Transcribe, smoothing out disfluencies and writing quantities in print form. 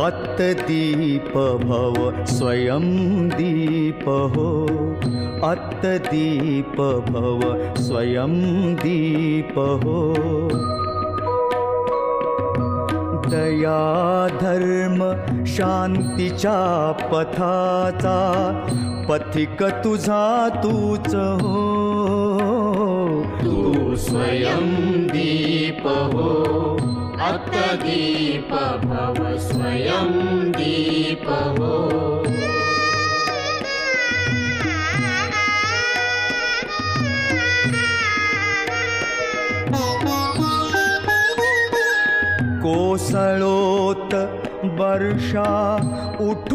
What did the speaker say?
अत्तदीप भव स्वयं दीप हो, अत्तदीप भव स्वयं दीप हो। दया धर्म शांतीच्या पथाचा पथिक तुझा तूच हो। तू स्वयं दीप हो, अत्तदीप भव स्वयं दीप हो। कोसळोत वर्षा उठू